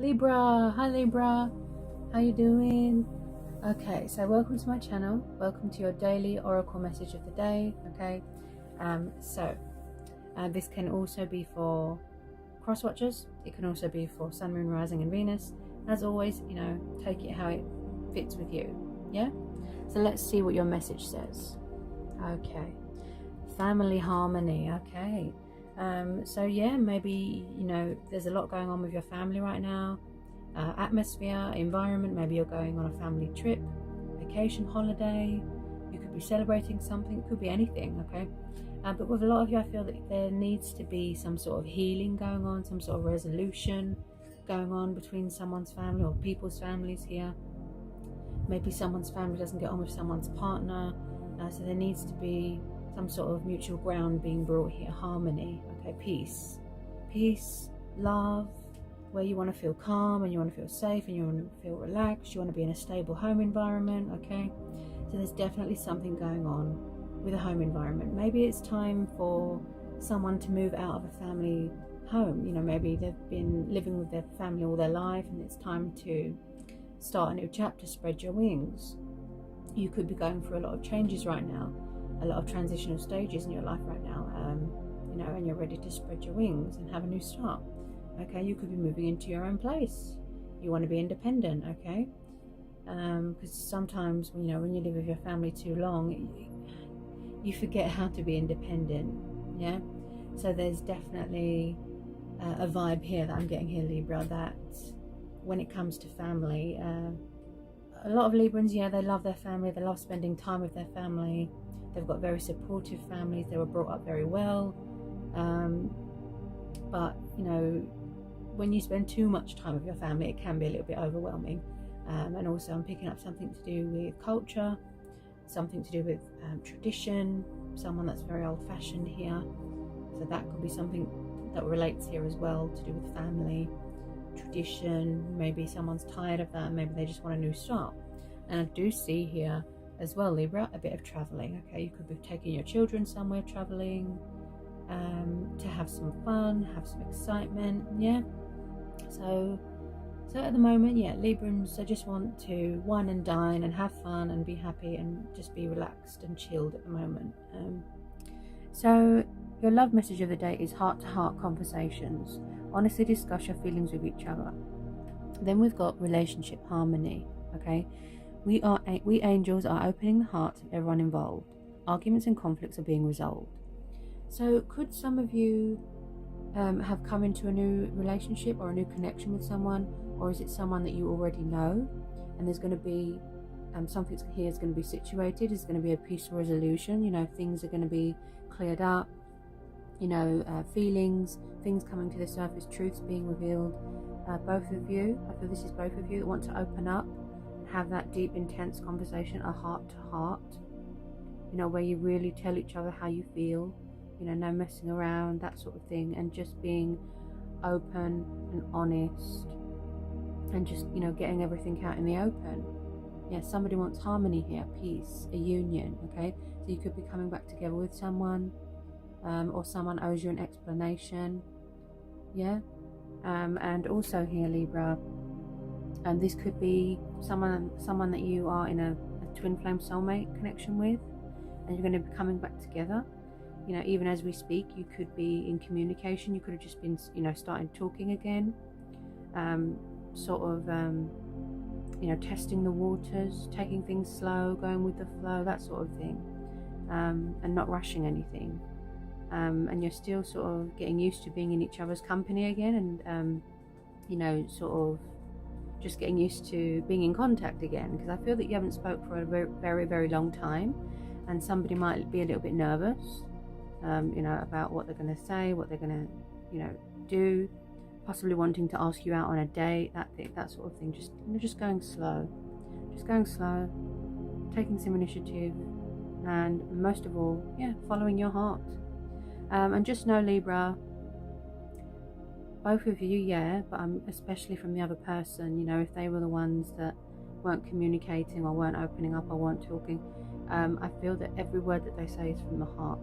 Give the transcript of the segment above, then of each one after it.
Libra. Hi Libra, how you doing? Okay, so welcome to my channel. Welcome to your daily oracle message of the day. Okay, this can also be for cross watchers. It can also be for sun, moon, rising and Venus. As always, take it how it fits with you. Yeah, so let's see what your message says. Okay, family harmony. Okay, so yeah, maybe there's a lot going on with your family right now. Atmosphere, environment. Maybe you're going on a family trip, vacation, holiday. You could be celebrating something. It could be anything. Okay, but with a lot of you, I feel that there needs to be some sort of healing going on, some sort of resolution going on between someone's family or people's families here. Maybe someone's family doesn't get on with someone's partner, so there needs to be some sort of mutual ground being brought here. Harmony. Okay, peace, love, where you want to feel calm and you want to feel safe and you want to feel relaxed. You want to be in a stable home environment. Okay, so there's definitely something going on with a home environment. Maybe it's time for someone to move out of a family home. Maybe they've been living with their family all their life and it's time to start a new chapter, spread your wings. You could be going through a lot of changes right now, a lot of transitional stages in your life right now, and you're ready to spread your wings and have a new start. Okay, you could be moving into your own place. You want to be independent. Okay, because sometimes when you live with your family too long, you forget how to be independent. Yeah, so there's definitely a vibe here that I'm getting here, Libra, that when it comes to family, a lot of Librans, they love their family, they love spending time with their family. They've got very supportive families, they were brought up very well, but when you spend too much time with your family, it can be a little bit overwhelming. And also I'm picking up something to do with culture, something to do with tradition, someone that's very old-fashioned here. So that could be something that relates here as well, to do with family, tradition. Maybe someone's tired of that, maybe they just want a new start. And I do see here as well, Libra, a bit of traveling. Okay, you could be taking your children somewhere, traveling, to have some fun, have some excitement. Yeah, so at the moment, Librans, I just want to wine and dine and have fun and be happy and just be relaxed and chilled at the moment. So your love message of the day is heart-to-heart conversations. Honestly discuss your feelings with each other. Then we've got relationship harmony. Okay, we angels are opening the hearts of everyone involved. Arguments and conflicts are being resolved. So could some of you have come into a new relationship or a new connection with someone, or is it someone that you already know and there's going to be something here is going to be situated, is going to be a peaceful resolution, things are going to be cleared up, things coming to the surface, truths being revealed. Both of you, I feel this is both of you that want to open up and have that deep, intense conversation, a heart to heart, where you really tell each other how you feel, no messing around, that sort of thing, and just being open and honest and just, getting everything out in the open. Yeah, somebody wants harmony here, peace, a union. Okay, so you could be coming back together with someone, or someone owes you an explanation. Yeah, and also here, Libra, this could be someone that you are in a twin flame soulmate connection with, and you're going to be coming back together. Even as we speak, you could be in communication. You could have just been, started talking again, testing the waters, taking things slow, going with the flow, that sort of thing, and not rushing anything. And you're still sort of getting used to being in each other's company again, and sort of just getting used to being in contact again, because I feel that you haven't spoke for a very, very, very long time, and somebody might be a little bit nervous, about what they're going to say, what they're going to, do, possibly wanting to ask you out on a date, that sort of thing. Just going slow, taking some initiative, and most of all, following your heart. And just know, Libra, both of you, but especially from the other person, if they were the ones that weren't communicating or weren't opening up or weren't talking, I feel that every word that they say is from the heart.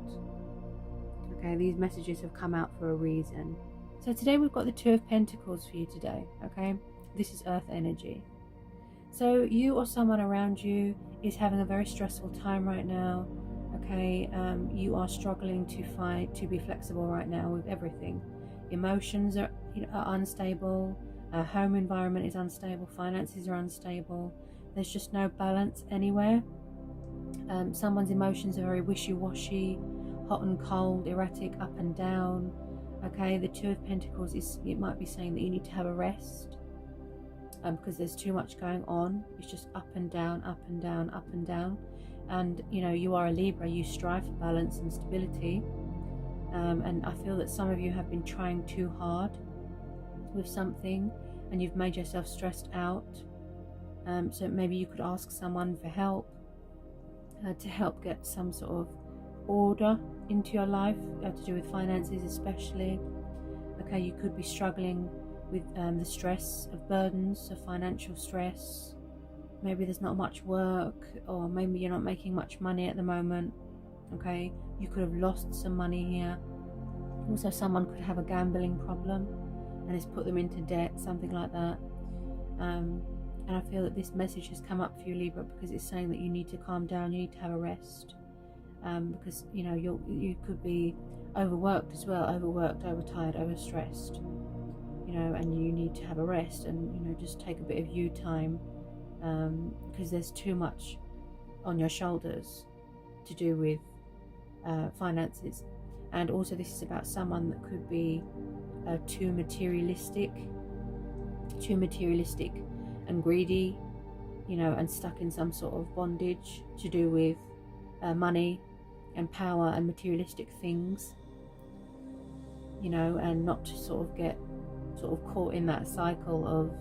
Okay, these messages have come out for a reason. So today we've got the Two of Pentacles for you today, okay? This is Earth energy. So you or someone around you is having a very stressful time right now, okay? You are struggling to be flexible right now with everything. Emotions are unstable, home environment is unstable, finances are unstable. There's just no balance anywhere. Someone's emotions are very wishy-washy, hot and cold, erratic, up and down. Okay, the Two of Pentacles it might be saying that you need to have a rest, because there's too much going on. It's just up and down, up and down, up and down. And you are a Libra, you strive for balance and stability. And I feel that some of you have been trying too hard with something and you've made yourself stressed out. So maybe you could ask someone for help, to help get some sort of order into your life, to do with finances especially. Okay, you could be struggling with the stress of burdens, so financial stress. Maybe there's not much work, or maybe you're not making much money at the moment. Okay, you could have lost some money here. Also, someone could have a gambling problem and it's put them into debt, something like that. And I feel that this message has come up for you, Libra, because it's saying that you need to calm down, you need to have a rest, because you could be overworked as well, overtired, overstressed, and you need to have a rest and just take a bit of you time, because there's too much on your shoulders to do with finances. And also this is about someone that could be too materialistic and greedy, and stuck in some sort of bondage to do with money and power and materialistic things, and not to sort of get caught in that cycle of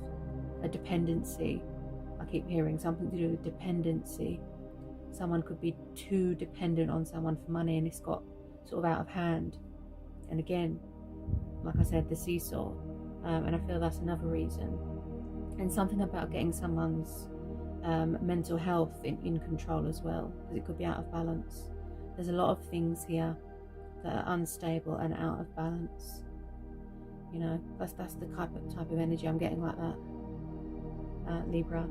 a dependency. I keep hearing something to do with dependency. Someone could be too dependent on someone for money and it's got sort of out of hand. And again, like I said, the seesaw, and I feel that's another reason. And something about getting someone's mental health in control as well, because it could be out of balance. There's a lot of things here that are unstable and out of balance. That's the type of energy I'm getting like that, Libra.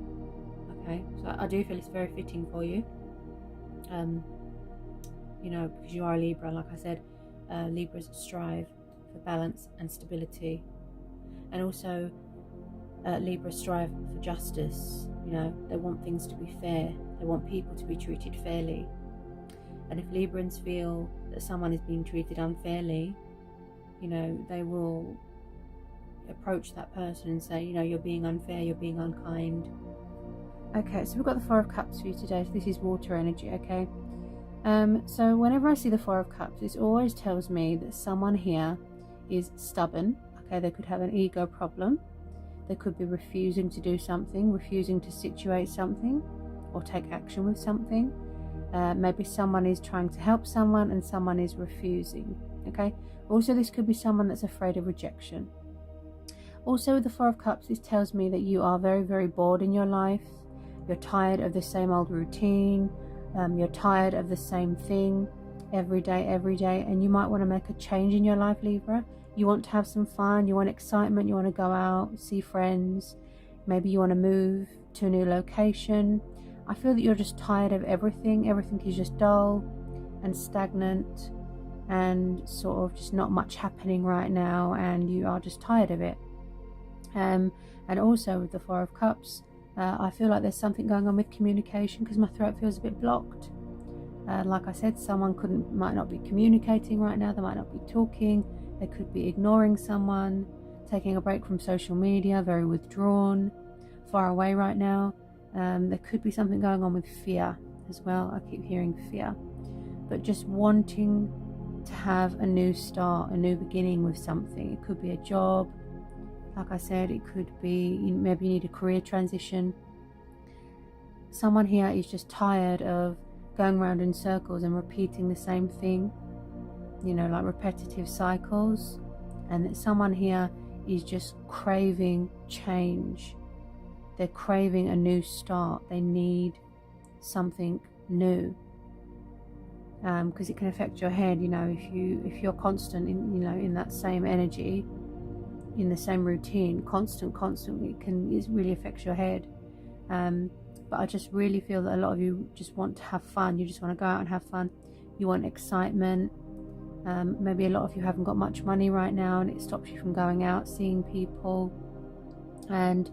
Okay, so I do feel it's very fitting for you, because you are a Libra. Like I said, Libras strive for balance and stability, and also Libras strive for justice. They want things to be fair, they want people to be treated fairly. And if Librans feel that someone is being treated unfairly, they will approach that person and say, you're being unfair, you're being unkind. Okay, so we've got the Four of Cups for you today. So this is water energy, okay? So whenever I see the Four of Cups, it always tells me that someone here is stubborn. Okay, they could have an ego problem. They could be refusing to do something, refusing to situate something or take action with something. Maybe someone is trying to help someone and someone is refusing. Okay, also this could be someone that's afraid of rejection. Also with the Four of Cups, this tells me that you are very, very bored in your life. You're tired of the same old routine. You're tired of the same thing every day, and you might want to make a change in your life, Libra. You want to have some fun, you want excitement, you want to go out, see friends. Maybe you want to move to a new location. I feel that you're just tired of everything. Everything is just dull and stagnant and sort of just not much happening right now, and you are just tired of it. And also with the Four of Cups, I feel like there's something going on with communication, because my throat feels a bit blocked. Like I said, someone might not be communicating right now. They might not be talking. They could be ignoring someone, taking a break from social media, very withdrawn, far away right now. There could be something going on with fear as well. I keep hearing fear, but just wanting to have a new start, a new beginning with something. It could be a job. Like I said, it could be maybe you need a career transition. Someone here is just tired of going around in circles and repeating the same thing, like repetitive cycles. And that someone here is just craving change. They're craving a new start. They need something new, because it can affect your head. If you're constant in that same energy, in the same routine constantly it really affects your head. But I just really feel that a lot of you just want to have fun. You just want to go out and have fun. You want excitement. Maybe a lot of you haven't got much money right now, and it stops you from going out, seeing people, and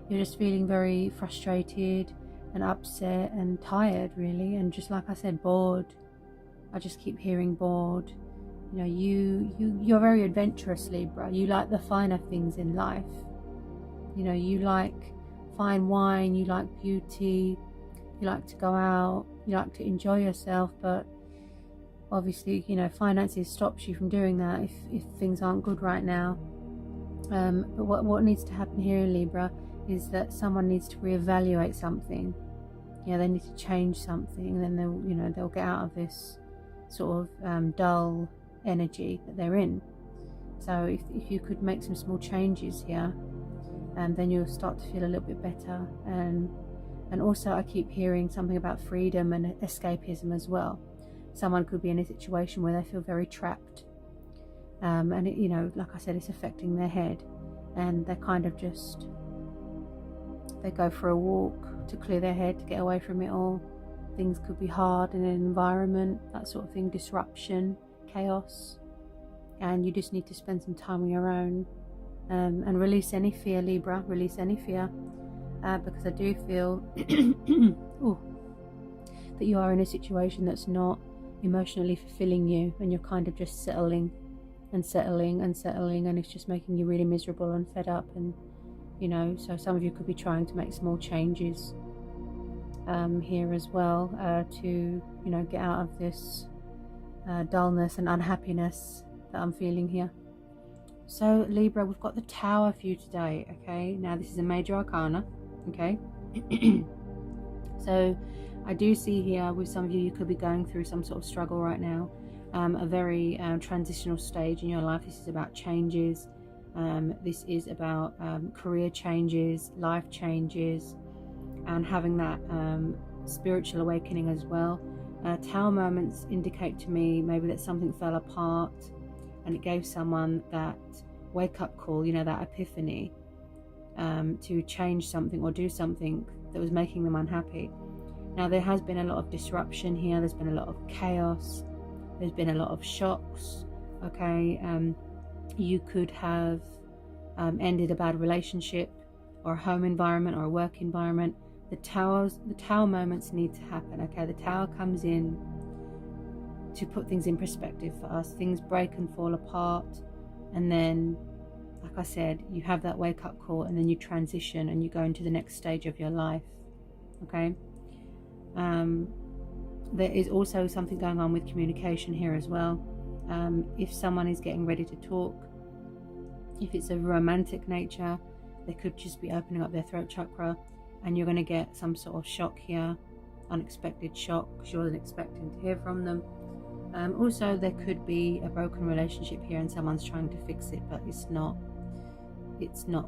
you're just feeling very frustrated and upset and tired, really, and just like I said, bored. I just keep hearing bored. You know, you're very adventurous, Libra. You like the finer things in life. You know, you like fine wine, you like beauty, you like to go out, you like to enjoy yourself, but obviously, you know, finances stops you from doing that if things aren't good right now. But what needs to happen here in Libra is that someone needs to reevaluate something. Yeah, they need to change something, and then they'll get out of this sort of dull energy that they're in. So if you could make some small changes here, then you'll start to feel a little bit better. And also, I keep hearing something about freedom and escapism as well. Someone could be in a situation where they feel very trapped, and it, you know, like I said, it's affecting their head, and they're kind of just, they go for a walk to clear their head, to get away from it all. Things could be hard in an environment, that sort of thing, disruption, chaos, and you just need to spend some time on your own, and release any fear, Libra. Release any fear, because I do feel that you are in a situation that's not emotionally fulfilling you, and you're kind of just settling, and it's just making you really miserable and fed up. And you know, so some of you could be trying to make small changes here as well, to, you know, get out of this dullness and unhappiness that I'm feeling here. So Libra, we've got the Tower for you today. Okay, now this is a major arcana. Okay. So I do see here with some of you, you could be going through some sort of struggle right now, a very transitional stage in your life. This is about changes. This is about career changes, life changes, and having that spiritual awakening as well. Tower moments indicate to me maybe that something fell apart, and it gave someone that wake-up call, you know, that epiphany, to change something or do something that was making them unhappy. Now, there has been a lot of disruption here. There's been a lot of chaos. There's been a lot of shocks. Okay, you could have ended a bad relationship, or a home environment, or a work environment. The Tower moments need to happen. Okay, the Tower comes in to put things in perspective for us. Things break and fall apart, and then, like I said, you have that wake-up call, and then you transition and you go into the next stage of your life. Okay. There is also something going on with communication here as well. If someone is getting ready to talk, if it's a romantic nature, they could just be opening up their throat chakra, and you're going to get some sort of shock here, unexpected shock, because you wasn't expecting to hear from them. Also, there could be a broken relationship here, and someone's trying to fix it, but it's not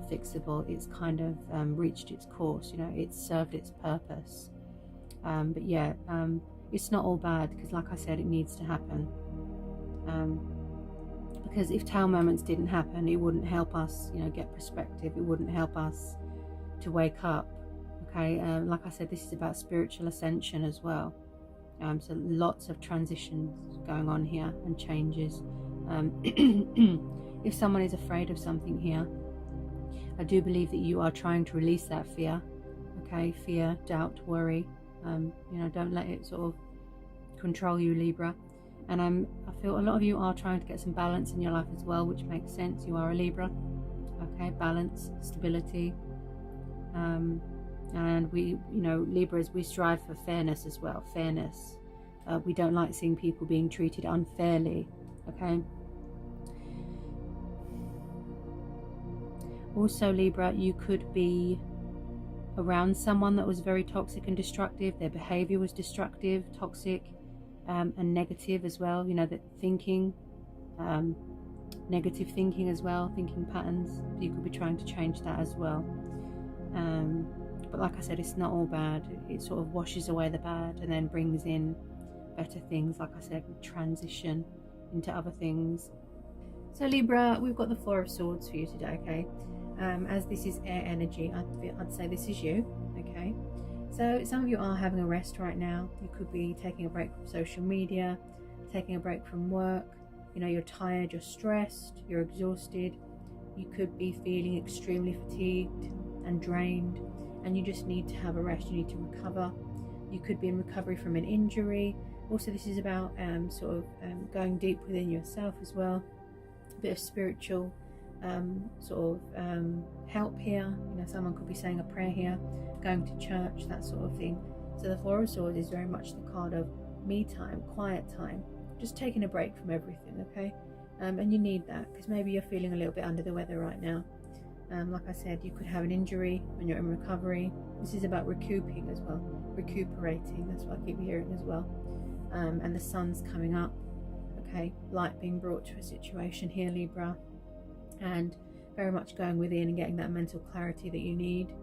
fixable. It's kind of reached its course, you know, it's served its purpose. But yeah, it's not all bad, because like I said, it needs to happen. Because if Tower moments didn't happen, it wouldn't help us, you know, get perspective. It wouldn't help us to wake up. Okay, like I said, this is about spiritual ascension as well. So lots of transitions going on here and changes. If someone is afraid of something here, I do believe that you are trying to release that fear. Okay, fear, doubt, worry. You know, don't let it sort of control you, Libra. And I feel a lot of you are trying to get some balance in your life as well, which makes sense. You are a Libra. Okay, balance, stability. And we, you know, Libras, we strive for fairness as well. Fairness. We don't like seeing people being treated unfairly. Okay. Also, Libra, you could be around someone that was very toxic and destructive. Their behavior was destructive, toxic, and negative as well. You know, that thinking, negative thinking as well, thinking patterns. You could be trying to change that as well. But like I said, it's not all bad. It sort of washes away the bad and then brings in better things. Like I said, transition into other things. So Libra, we've got the Four of Swords for you today, okay? As this is air energy, I'd say this is you, okay? So some of you are having a rest right now. You could be taking a break from social media, taking a break from work. You know, you're tired, you're stressed, you're exhausted. You could be feeling extremely fatigued and drained, and you just need to have a rest. You need to recover. You could be in recovery from an injury. Also, this is about going deep within yourself as well. A bit of spiritual help here. You know, someone could be saying a prayer here, going to church, that sort of thing. So the Four of Swords is very much the card of me time, quiet time, just taking a break from everything, okay? And you need that because maybe you're feeling a little bit under the weather right now. Like I said, you could have an injury when you're in recovery. This is about recouping as well, recuperating. That's what I keep hearing as well. And the sun's coming up, okay? Light being brought to a situation here, Libra, and very much going within and getting that mental clarity that you need,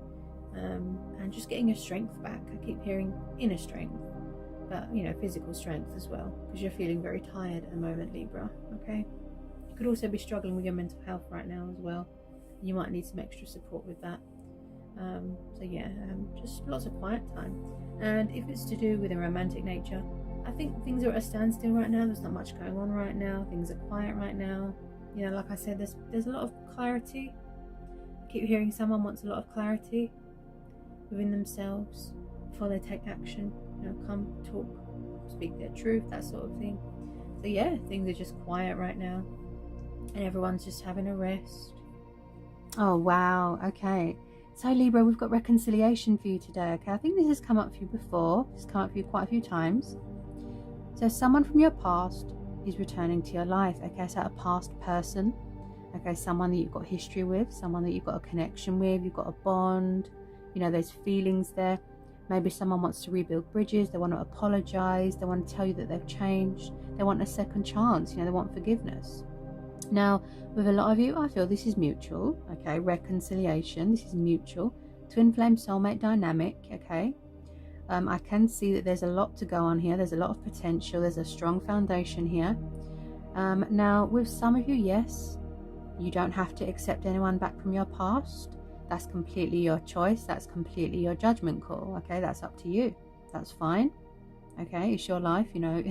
and just getting your strength back. I keep hearing inner strength, but you know, physical strength as well, because you're feeling very tired at the moment, Libra, okay? You could also be struggling with your mental health right now as well. You might need some extra support with that. So yeah, just lots of quiet time. And if it's to do with a romantic nature, I think things are at a standstill right now. There's not much going on right now. Things are quiet right now. You know, like I said, there's a lot of clarity. I keep hearing someone wants a lot of clarity within themselves before they take action. You know, come talk, speak their truth, that sort of thing. So yeah, things are just quiet right now, and everyone's just having a rest. Oh wow, okay. So Libra, we've got reconciliation for you today, okay? I think this has come up for you before. It's come up for you quite a few times. So someone from your past is returning to your life, okay? So a past person, okay? Someone that you've got history with, someone that you've got a connection with, you've got a bond, you know, there's feelings there. Maybe someone wants to rebuild bridges, they want to apologize, they want to tell you that they've changed, they want a second chance, you know, they want forgiveness. Now, with a lot of you, I feel this is mutual, okay? Reconciliation, this is mutual. Twin flame soulmate dynamic, okay? I can see that there's a lot to go on here. There's a lot of potential. There's a strong foundation here. Now, with some of you, yes, you don't have to accept anyone back from your past. That's completely your choice. That's completely your judgment call, okay? That's up to you. That's fine, okay? It's your life, you know.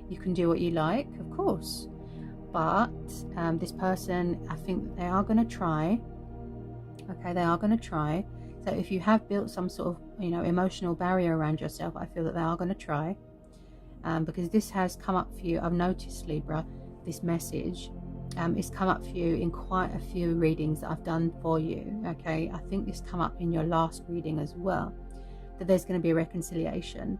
You can do what you like, of course. But this person, I think they are going to try, okay? They are going to try. So if you have built some sort of, you know, emotional barrier around yourself, I feel that they are going to try, because this has come up for you. I've noticed, Libra, this message it's come up for you in quite a few readings that I've done for you, okay? I think this come up in your last reading as well, that there's going to be a reconciliation.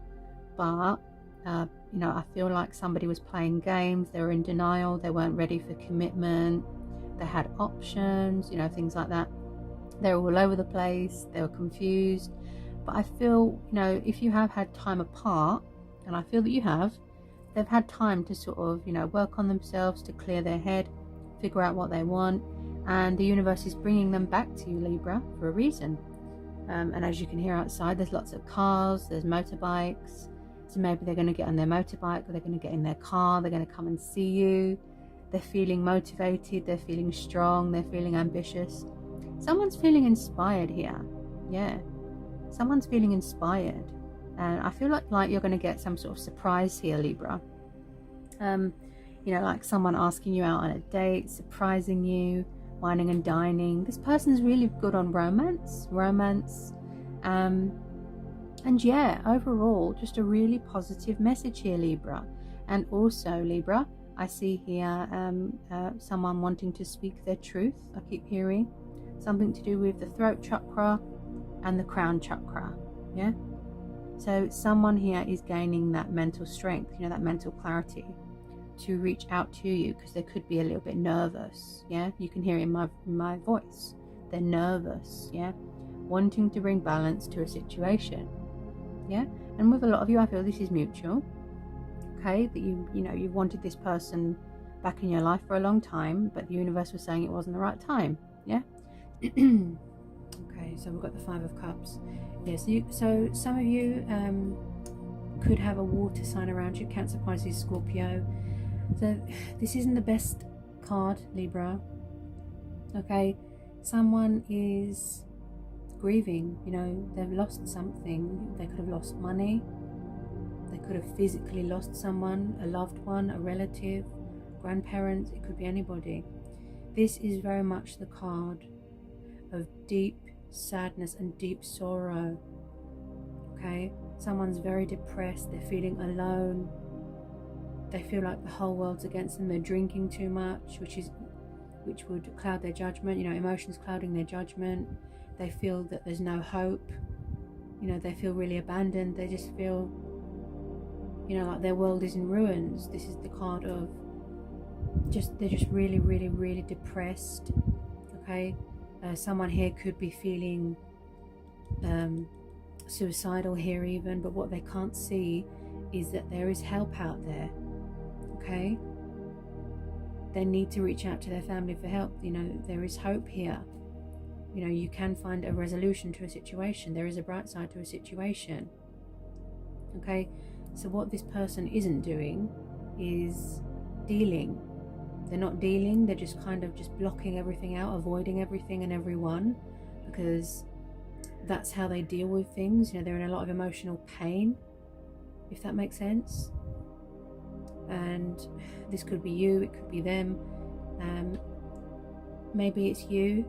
But you know, I feel like somebody was playing games. They were in denial. They weren't ready for commitment. They had options, you know, things like that. They were all over the place. They were confused. But I feel, you know, if you have had time apart, and I feel that you have, they've had time to sort of, you know, work on themselves, to clear their head, figure out what they want. And the universe is bringing them back to you, Libra, for a reason. And as you can hear outside, there's lots of cars, there's motorbikes. So maybe they're going to get on their motorbike, or they're going to get in their car, they're going to come and see you. They're feeling motivated, they're feeling strong, they're feeling ambitious. Someone's feeling inspired here. Yeah, someone's feeling inspired. And I feel like you're going to get some sort of surprise here, Libra. You know, like someone asking you out on a date, surprising you, wining and dining. This person's really good on romance. And yeah, overall, just a really positive message here, Libra. And also, Libra, I see here someone wanting to speak their truth. I keep hearing something to do with the throat chakra and the crown chakra. Yeah. So someone here is gaining that mental strength, you know, that mental clarity to reach out to you, because they could be a little bit nervous. Yeah, you can hear it in my voice. They're nervous. Yeah, wanting to bring balance to a situation. Yeah, and with a lot of you, I feel this is mutual. Okay, that you know, you've wanted this person back in your life for a long time, but the universe was saying it wasn't the right time. Yeah. Okay, so we've got the Five of Cups. Yes, so some of you could have a water sign around you, Cancer, Pisces, Scorpio. So this isn't the best card, Libra. Okay, someone is grieving, you know, they've lost something. They could have lost money, they could have physically lost someone, a loved one, a relative, grandparents, it could be anybody. This is very much the card of deep sadness and deep sorrow. Okay, someone's very depressed, they're feeling alone, they feel like the whole world's against them, they're drinking too much, which would cloud their judgment, you know, emotions clouding their judgment. They feel that there's no hope, you know, they feel really abandoned, they just feel, you know, like their world is in ruins. This is the card of they're just really, really, really depressed. Okay, someone here could be feeling suicidal here even, but what they can't see is that there is help out there. Okay, they need to reach out to their family for help. You know, there is hope here. You know, you can find a resolution to a situation. There is a bright side to a situation. Okay, so what this person isn't doing is dealing. They're not dealing, they're just kind of just blocking everything out, avoiding everything and everyone, because that's how they deal with things. You know, they're in a lot of emotional pain, if that makes sense. And this could be you, it could be them. Maybe it's you.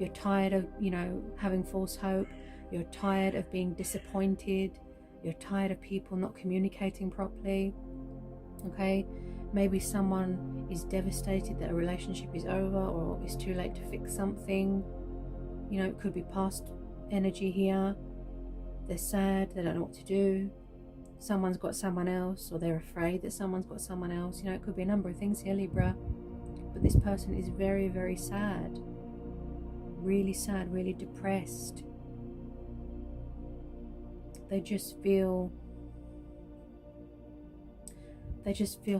You're tired of, you know, having false hope. You're tired of being disappointed. You're tired of people not communicating properly. Okay, maybe someone is devastated that a relationship is over, or it's too late to fix something. You know, it could be past energy here. They're sad, they don't know what to do. Someone's got someone else, or they're afraid that someone's got someone else. You know, it could be a number of things here, Libra. But this person is very, very sad. Really sad, really depressed. They just feel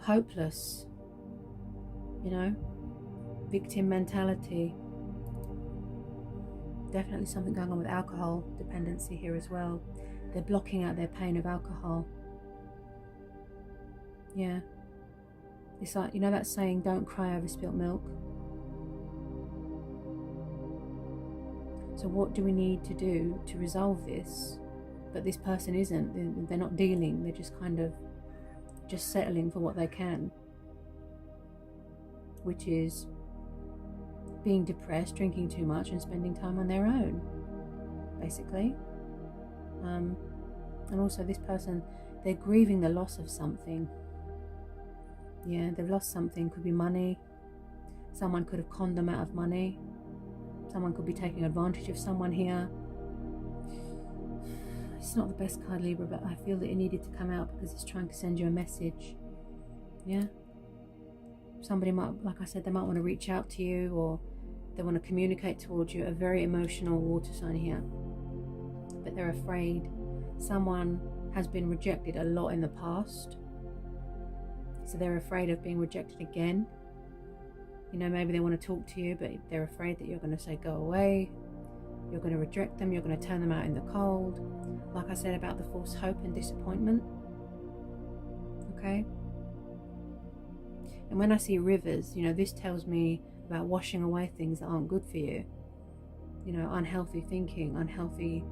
hopeless. You know, victim mentality. Definitely something going on with alcohol dependency here as well. They're blocking out their pain of alcohol. Yeah. It's like, you know that saying, don't cry over spilt milk? So what do we need to do to resolve this? But this person isn't. They're not dealing. They're just kind of just settling for what they can, which is being depressed, drinking too much, and spending time on their own, basically. And also this person, they're grieving the loss of something. Yeah, they've lost something. Could be money. Someone could have conned them out of money. Someone could be taking advantage of someone here. It's not the best card, Libra, but I feel that it needed to come out because it's trying to send you a message. Yeah. Somebody might, like I said, they might want to reach out to you, or they want to communicate towards you. A very emotional water sign here. But they're afraid. Someone has been rejected a lot in the past. So they're afraid of being rejected again. You know, maybe they want to talk to you, but they're afraid that you're going to say, go away. You're going to reject them. You're going to turn them out in the cold. Like I said about the false hope and disappointment. Okay? And when I see rivers, you know, this tells me about washing away things that aren't good for you. You know, unhealthy thinking, unhealthy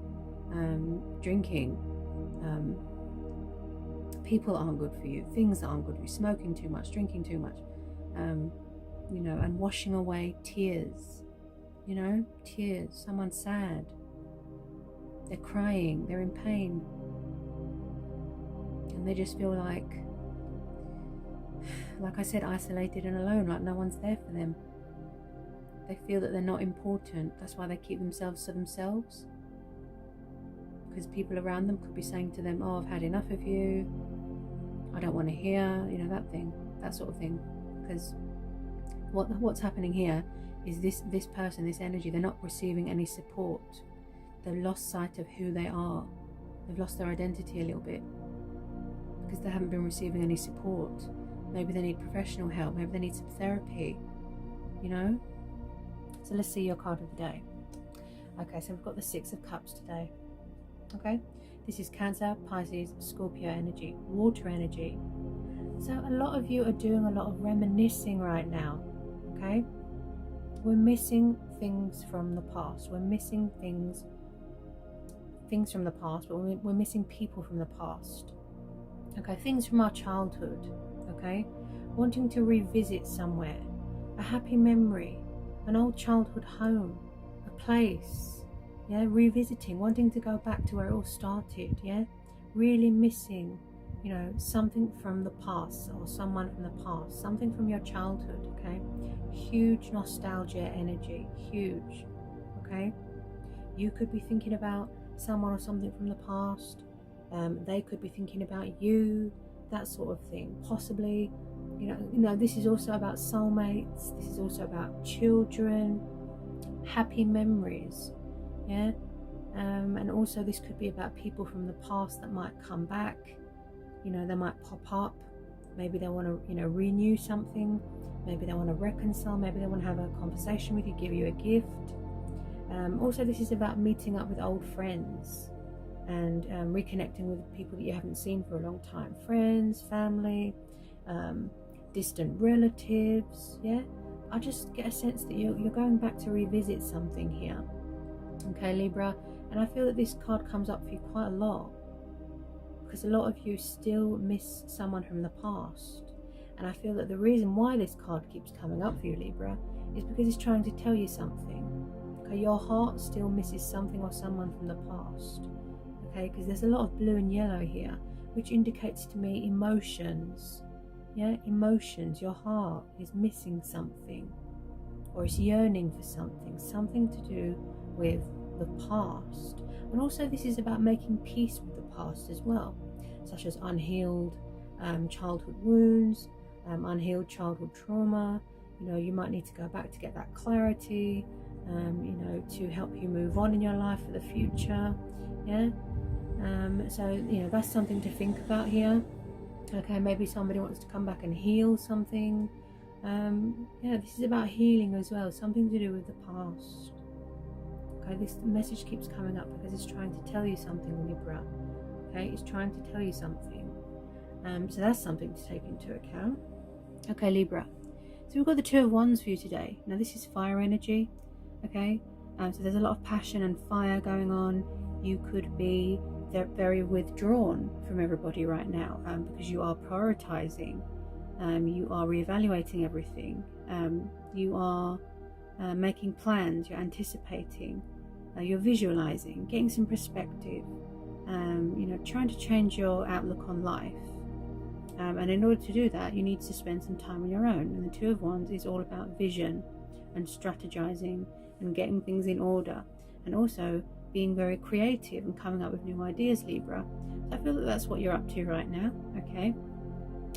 drinking. People aren't good for you. Things that aren't good for you. Smoking too much, drinking too much. You know, and washing away tears. You know, tears. Someone's sad. They're crying. They're in pain. And they just feel like I said, isolated and alone, like no one's there for them. They feel that they're not important. That's why they keep themselves to themselves. Because people around them could be saying to them, oh, I've had enough of you. I don't want to hear, you know, that sort of thing. Because what's happening here is this person, this energy, they're not receiving any support. They've lost sight of who they are. They've lost their identity a little bit because they haven't been receiving any support. Maybe they need professional help. Maybe they need some therapy, you know? So let's see your card of the day. Okay, so we've got the Six of Cups today. Okay, this is Cancer, Pisces, Scorpio energy, water energy. So a lot of you are doing a lot of reminiscing right now. okay? We're missing things from the past. We're missing things from the past, but we're missing people from the past. Okay, things from our childhood, okay? Wanting to revisit somewhere, a happy memory, an old childhood home, a place, yeah? Revisiting, wanting to go back to where it all started, yeah? Really missing, you know, something from the past or someone from the past, something from your childhood, okay? Huge nostalgia energy, huge, okay? You could be thinking about someone or something from the past. They could be thinking about you, that sort of thing. Possibly, you know, this is also about soulmates. This is also about children, happy memories, yeah. And also this could be about people from the past that might come back. You know, they might pop up. Maybe they want to, you know, renew something. Maybe they want to reconcile. Maybe they want to have a conversation with you, give you a gift. Also, this is about meeting up with old friends and reconnecting with people that you haven't seen for a long time. Friends, family, distant relatives, yeah? I just get a sense that you're going back to revisit something here. Okay, Libra, and I feel that this card comes up for you quite a lot because a lot of you still miss someone from the past. And I feel that the reason why this card keeps coming up for you, Libra, is because it's trying to tell you something. Okay, your heart still misses something or someone from the past. Okay, because there's a lot of blue and yellow here, which indicates to me emotions. Yeah, emotions. Your heart is missing something, or it's yearning for something, something to do with the past. And also this is about making peace with the past as well, such as unhealed childhood wounds, unhealed childhood trauma. You know, you might need to go back to get that clarity, you know, to help you move on in your life for the future. Yeah. So, you know, that's something to think about here. Okay, maybe somebody wants to come back and heal something. Yeah, this is about healing as well, something to do with the past. Okay, this message keeps coming up because it's trying to tell you something, Libra. Okay, it's trying to tell you something. So that's something to take into account. Okay, Libra. So we've got the Two of Wands for you today. Now this is fire energy. Okay, so there's a lot of passion and fire going on. You could be very withdrawn from everybody right now because you are prioritizing. You are reevaluating everything. You are making plans. You're anticipating. You're visualizing, getting some perspective. You know, trying to change your outlook on life. And in order to do that, you need to spend some time on your own. And the Two of Wands is all about vision and strategizing and getting things in order, and also being very creative and coming up with new ideas, Libra. So I feel that that's what you're up to right now. Okay.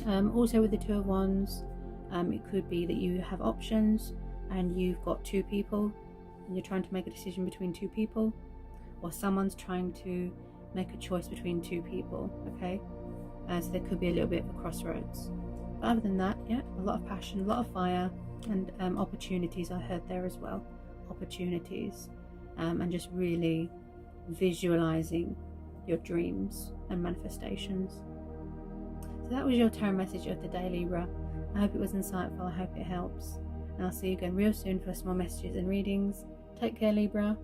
Also with the Two of Wands, it could be that you have options and you've got two people and you're trying to make a decision between two people, or someone's trying to make a choice between two people. Okay. So there could be a little bit of a crossroads. But other than that, yeah, a lot of passion, a lot of fire, and opportunities I heard there as well. Opportunities. And just really visualizing your dreams and manifestations. So that was your tarot message of the day, Libra. I hope it was insightful. I hope it helps. And I'll see you again real soon for some more messages and readings. Take care, Libra.